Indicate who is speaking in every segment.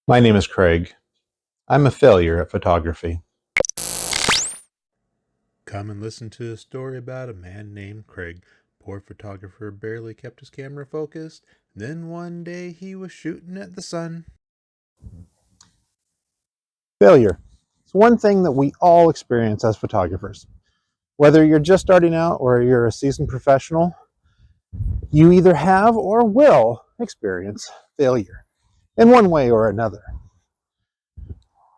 Speaker 1: My name is Craig. I'm a failure at photography.
Speaker 2: Come and listen to a story about a man named Craig. Poor photographer barely kept his camera focused. Then one day he was shooting at the sun.
Speaker 1: Failure. It's one thing that we all experience as photographers. Whether you're just starting out or you're a seasoned professional, you either have or will experience failure in one way or another.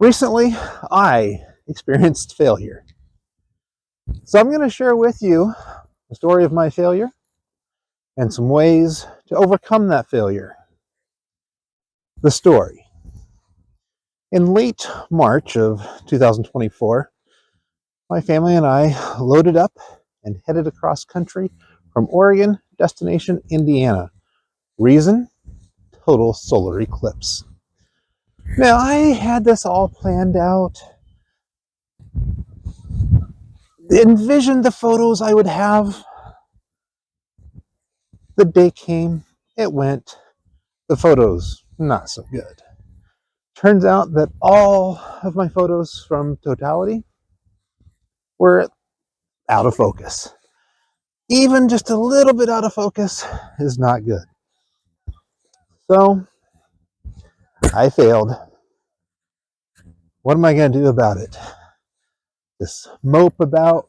Speaker 1: Recently, I experienced failure. So I'm going to share with you the story of my failure and some ways to overcome that failure. The story. In late March of 2024, my family and I loaded up and headed across country from Oregon, destination Indiana. Reason? Total solar eclipse. Now, I had this all planned out, envisioned the photos I would have. The day came, it went, the photos not so good. Turns out that all of my photos from totality were out of focus. Even just a little bit out of focus is not good. So I failed. What am I going to do about it? Just mope about,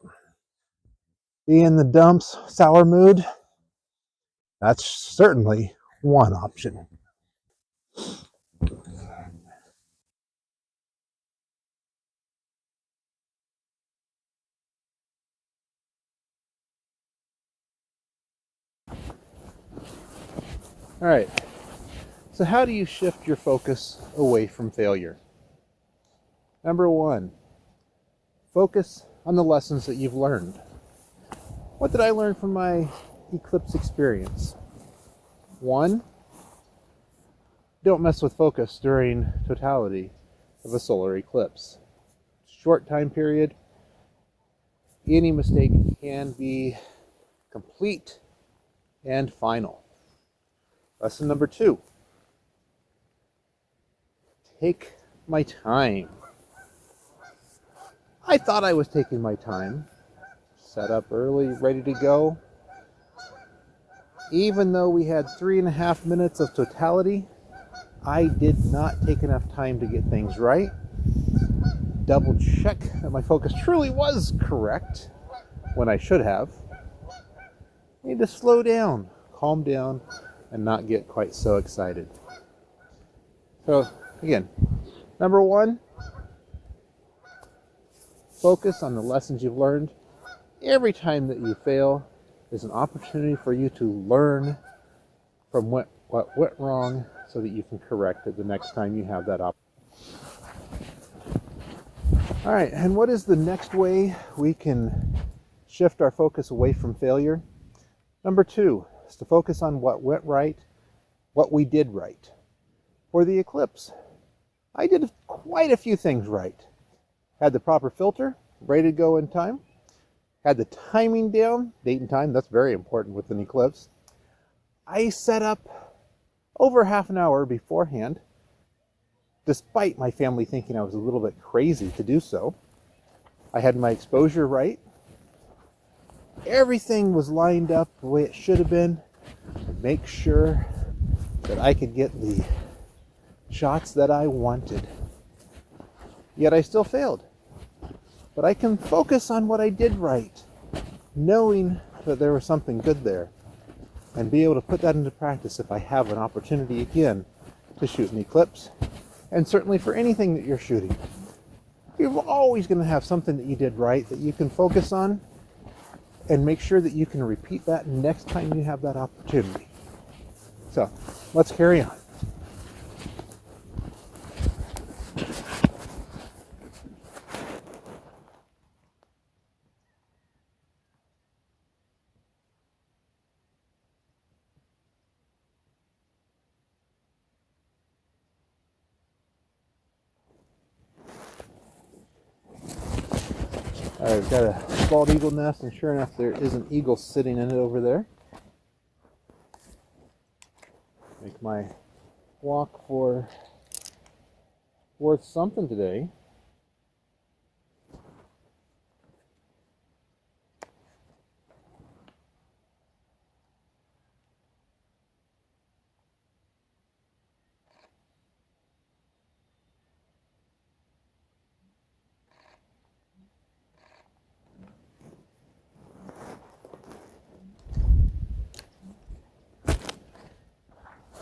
Speaker 1: be in the dumps, sour mood? That's certainly one option. All right. So, how do you shift your focus away from failure? Number one, focus on the lessons that you've learned. What did I learn from my eclipse experience? One, don't mess with focus during totality of a solar eclipse. Short time period, any mistake can be complete and final. Lesson number two, take my time. I thought I was taking my time, set up early, ready to go. Even though we had 3.5 minutes of totality, I did not take enough time to get things right. Double check that my focus truly was correct when I should have. I need to slow down, calm down, and not get quite so excited. So, again, number one, focus on the lessons you've learned. Every time that you fail is an opportunity for you to learn from what went wrong so that you can correct it the next time you have that opportunity. All right, and what is the next way we can shift our focus away from failure? Number two is to focus on what went right, what we did right. For the eclipse, I did quite a few things right. Had the proper filter, ready to go in time. Had the timing down, date and time, that's very important with an eclipse. I set up over half an hour beforehand, despite my family thinking I was a little bit crazy to do so. I had my exposure right. Everything was lined up the way it should have been to make sure that I could get the shots that I wanted. Yet I still failed. But I can focus on what I did right, knowing that there was something good there, and be able to put that into practice if I have an opportunity again to shoot an eclipse. And certainly for anything that you're shooting, you're always going to have something that you did right that you can focus on and make sure that you can repeat that next time you have that opportunity. So let's carry on. All right, we've got a bald eagle nest, and sure enough, there is an eagle sitting in it over there. Make my walk for worth something today.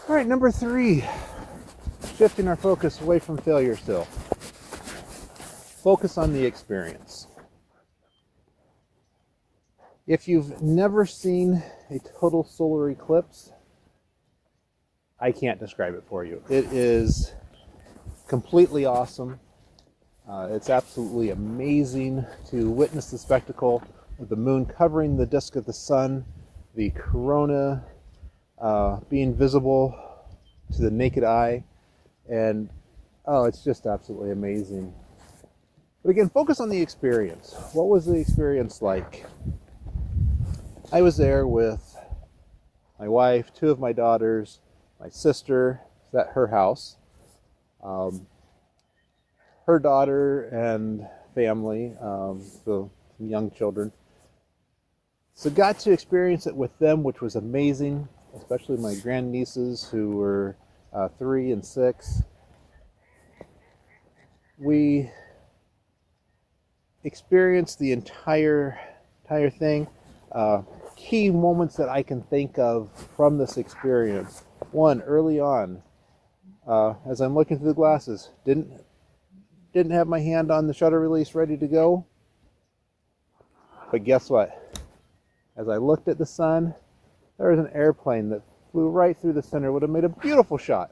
Speaker 1: All right, number 3, shifting our focus away from failure still. Focus on the experience. If you've never seen a total solar eclipse, I can't describe it for you. It is completely awesome. It's absolutely amazing to witness the spectacle of the moon covering the disk of the sun, the corona being visible to the naked eye, and it's just absolutely amazing. But again, focus on the experience. What was the experience like? I was there with my wife, 2 of my daughters, my sister at her house, her daughter and family, so some young children. So got to experience it with them, which was amazing, especially my grandnieces who were 3 and 6. We experienced the entire thing. Key moments that I can think of from this experience. One, early on, as I'm looking through the glasses, didn't have my hand on the shutter release ready to go. But guess what? As I looked at the sun, there was an airplane that flew right through the center. Would have made a beautiful shot.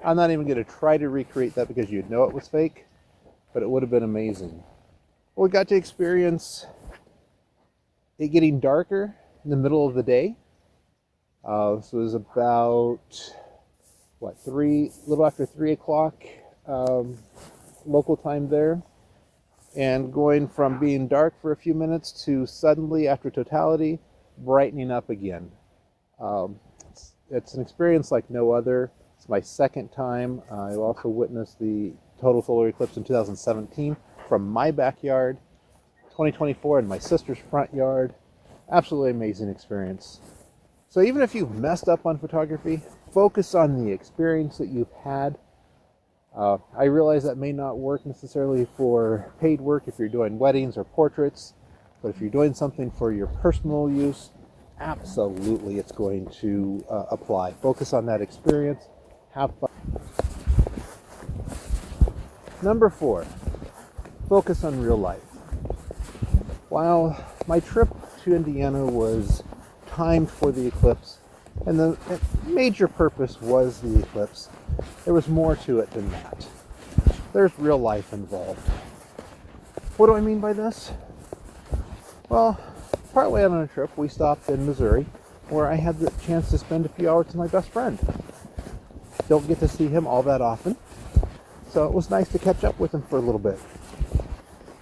Speaker 1: I'm not even going to try to recreate that because you'd know it was fake, but it would have been amazing. We got to experience it getting darker in the middle of the day. So it was about, a little after 3 o'clock local time there. And going from being dark for a few minutes to suddenly, after totality, brightening up again. It's an experience like no other. It's my second time. I also witnessed the total solar eclipse in 2017 from my backyard, 2024 in my sister's front yard. Absolutely amazing experience. So even if you've messed up on photography, focus on the experience that you've had. I realize that may not work necessarily for paid work if you're doing weddings or portraits, but if you're doing something for your personal use, absolutely it's going to apply. Focus on that experience. Have fun. Number 4, focus on real life. While my trip to Indiana was timed for the eclipse, and the major purpose was the eclipse, there was more to it than that. There's real life involved. What do I mean by this? Well, partway out on a trip, we stopped in Missouri, where I had the chance to spend a few hours with my best friend. Don't get to see him all that often, so it was nice to catch up with him for a little bit.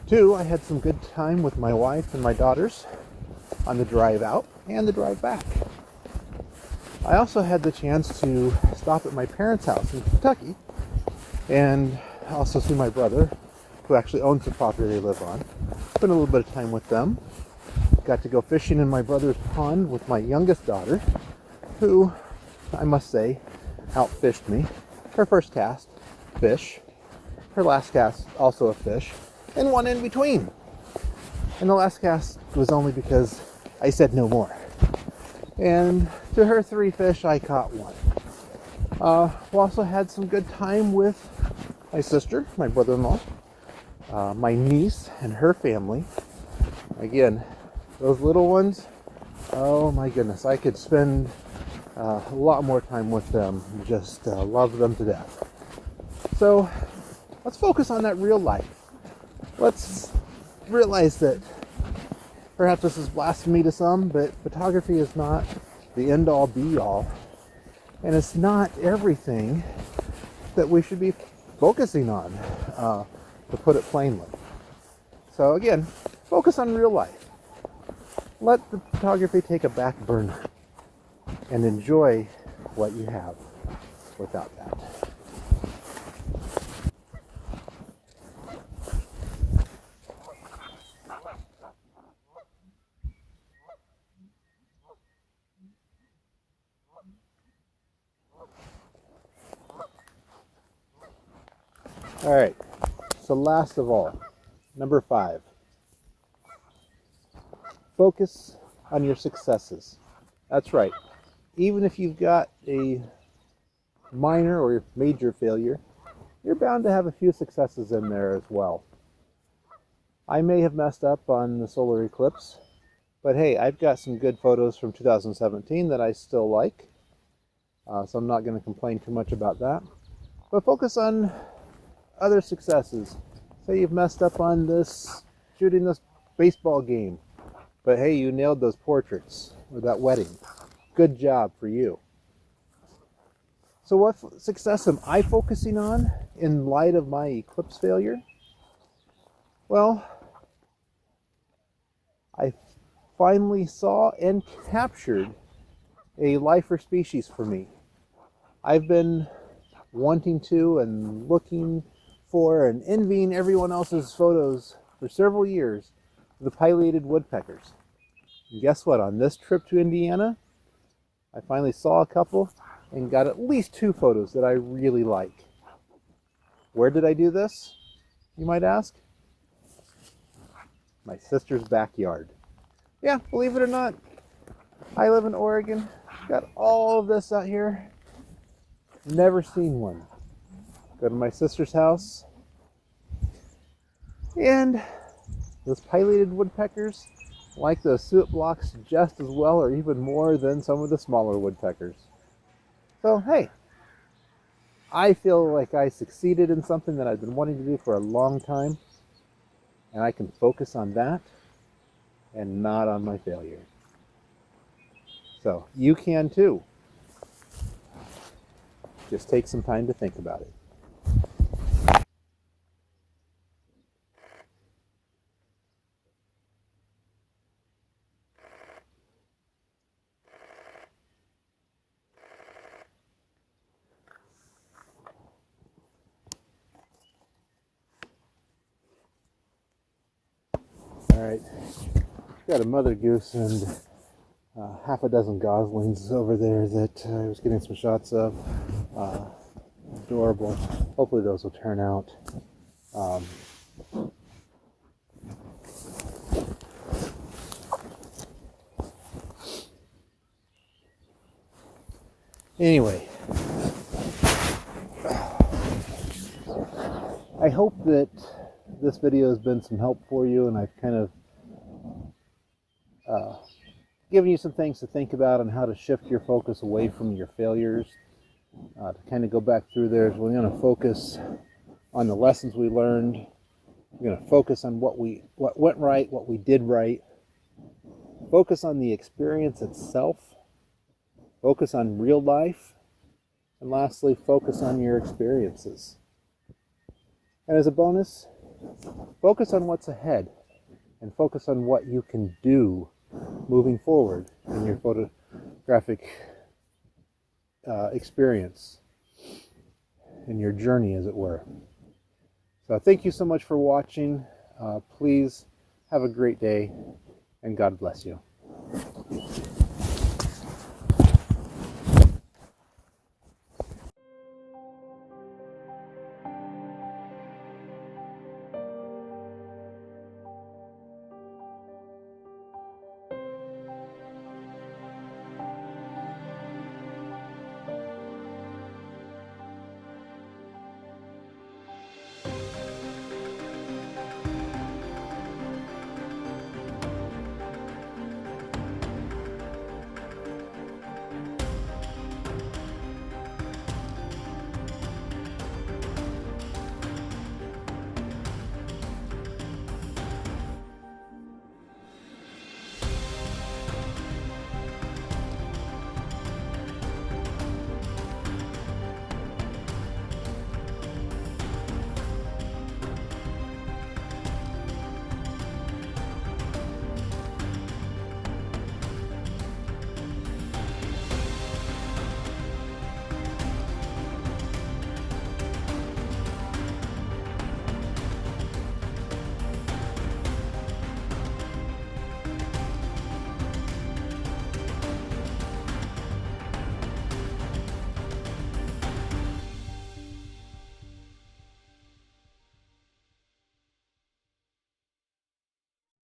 Speaker 1: 2, I had some good time with my wife and my daughters on the drive out and the drive back. I also had the chance to stop at my parents' house in Kentucky and also see my brother, who actually owns the property they live on. Spent a little bit of time with them. Got to go fishing in my brother's pond with my youngest daughter, who, I must say, outfished me. Her first cast, fish. Her last cast, also a fish. And one in between. And the last cast was only because I said no more. And to her 3 fish, I caught 1. We also had some good time with my sister, my brother-in-law, my niece and her family. Again, those little ones, oh my goodness, I could spend a lot more time with them. Just love them to death. So let's focus on that real life. Let's realize that perhaps this is blasphemy to some, but photography is not the end-all be-all, and it's not everything that we should be focusing on, to put it plainly. So again, focus on real life. Let the photography take a back burner and enjoy what you have without that. All right, so last of all, number 5. Focus on your successes. That's right. Even if you've got a minor or major failure, you're bound to have a few successes in there as well. I may have messed up on the solar eclipse, but hey, I've got some good photos from 2017 that I still like, so I'm not going to complain too much about that. But focus on other successes. Say you've messed up on shooting this baseball game, but hey, you nailed those portraits or that wedding. Good job for you. So what success am I focusing on in light of my eclipse failure? Well, I finally saw and captured a life or species for me. I've been wanting to and looking for and envying everyone else's photos for several years of the pileated woodpeckers. And guess what? On this trip to Indiana, I finally saw a couple and got at least 2 photos that I really like. Where did I do this, you might ask? My sister's backyard. Yeah, believe it or not, I live in Oregon. Got all of this out here. Never seen one. Go to my sister's house, and those pileated woodpeckers like the suet blocks just as well or even more than some of the smaller woodpeckers. So hey, I feel like I succeeded in something that I've been wanting to do for a long time, and I can focus on that and not on my failure. So you can too. Just take some time to think about it. All right, got a mother goose and half a dozen goslings over there that I was getting some shots of. Adorable. Hopefully those will turn out. Anyway, I hope that this video has been some help for you, and I've kind of given you some things to think about on how to shift your focus away from your failures. To kind of go back through there, we're going to focus on the lessons we learned. We're going to focus on what went right, what we did right. Focus on the experience itself. Focus on real life. And lastly, focus on your experiences. And as a bonus, focus on what's ahead and focus on what you can do moving forward in your photographic experience, in your journey, as it were. So thank you so much for watching. Please have a great day, and God bless you.